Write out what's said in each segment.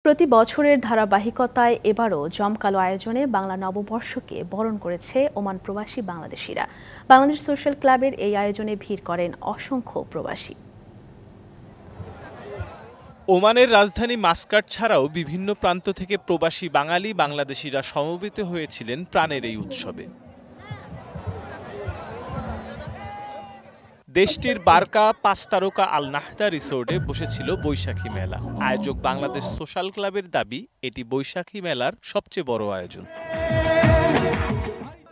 প্রতি বছরের ধারাবাহিকতায় এবারও জমকালো আয়োজনে বাংলা নববর্ষকে বরণ করেছে ওমান প্রবাসী বাংলাদেশিরা। বাংলাদেশ সোশ্যাল ক্লাবের এই আয়োজনে ভিড় করেন অসংখ্য প্রবাসী। ওমানের রাজধানী মাস্কাট ছাড়াও বিভিন্ন প্রান্ত থেকে প্রবাসী বাঙালি বাংলাদেশিরা সমবেত হয়েছিলেন প্রাণের এই উৎসবে। দেশটির বারকা ৫ তারকা আল নাহদা রিসোর্টে বসেছিল বৈশাখী মেলা। আয়োজক বাংলাদেশ সোশ্যাল ক্লাবের দাবি, এটি বৈশাখী মেলার সবচেয়ে বড় আয়োজন।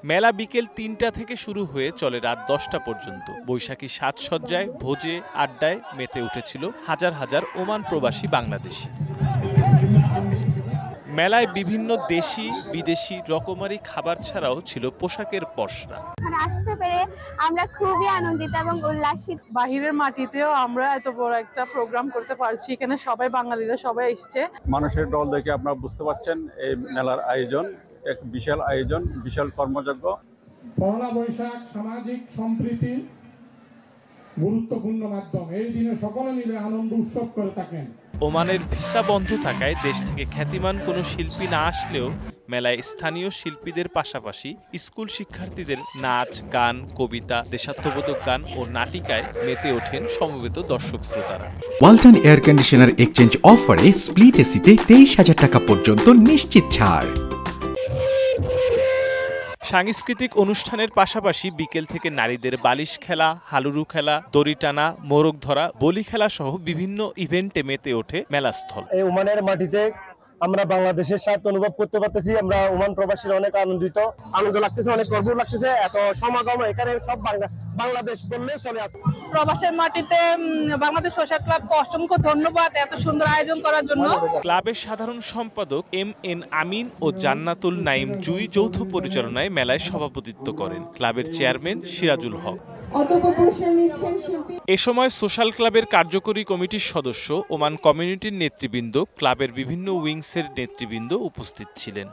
মেলা বিকেল ৩টা থেকে শুরু হয়ে চলে রাত 10টা পর্যন্ত। বৈশাখী সাজসজ্জায়, ভোজে, আড্ডায় মেতে উঠেছিল হাজার হাজার ওমান প্রবাসী বাংলাদেশি। মেলায় বিভিন্ন দেশি বিদেশি রকমারি খাবার ছাড়াও ছিল পোশাকের পসরা। আসতে পেরে আমরা খুবই আনন্দিত এবং উল্লাসিত। বাহিরের মাটিতেও আমরা এত বড় একটা প্রোগ্রাম করতে পারছি। এখানে সবাই বাঙালিরা সবাই এসেছে। মানুষের দল দেখে আপনারা বুঝতে পারছেন এই মেলার আয়োজন এক বিশাল আয়োজন, বিশাল কর্মযজ্ঞ। পয়লা বৈশাখ সামাজিক সম্প্রীতির গুরুত্বপূর্ণ মাধ্যম। এই দিনে সকলে মিলে আনন্দ উৎসব করে থাকেন। ওমানের ভিসা বন্ধ থাকায় দেশ থেকে খ্যাতিমান কোনো শিল্পী না আসলেও মেলায় স্থানীয় শিল্পীদের পাশাপাশি স্কুল শিক্ষার্থীদের নাচ, গান, কবিতা, দেশাত্মবোধক গান ও নাটিকায় মেতে ওঠেন সমবেত দর্শক শ্রোতারা। ওয়ালটন এয়ার কন্ডিশনার এক্সচেঞ্জ অফারে স্প্লিট এসিতে 23,000 টাকা পর্যন্ত নিশ্চিত ছাড়। সাংস্কৃতিক অনুষ্ঠানের পাশাপাশি বিকেল থেকে নারীদের বালিশ খেলা, হালুরু খেলা, দড়ি টানা, মোরগ ধরা, বলি খেলা সহ বিভিন্ন ইভেন্টে মেতে ওঠে মেলাস্থল। এই ওমানের মাটিতে আমরা বাংলাদেশের স্বাদ অনুভব করতে পারতেছি। আমরা ওমান প্রবাসীরা অনেক আনন্দ লাগতেছে, অনেক গর্ব লাগতেছে। এত সমাগম এখানে সব বাংলাদেশ বললে চলে আসে। প্রবাসের মাটিতে বাংলাদেশ সোশ্যাল ক্লাবকে অসংখ্য ধন্যবাদ এত সুন্দর আয়োজন করার জন্য। ক্লাবের সাধারণ সম্পাদক এম.এন. আমিন ও জান্নাতুল নাইম জুই যৌথ পরিচালনায় মেলায় সভাপতিত্ব করেন ক্লাবের চেয়ারম্যান সিরাজুল হক। এ সময় সোশ্যাল ক্লাবের কার্যকরী কমিটির সদস্য, ওমান কমিউনিটির নেতৃবৃন্দ, ক্লাবের বিভিন্ন উইংসের নেতৃবৃন্দ উপস্থিত ছিলেন।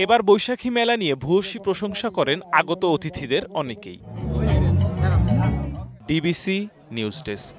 এবার বৈশাখী মেলা নিয়ে ভূয়সী প্রশংসা করেন আগত অতিথিদের অনেকেই। DBC news desk.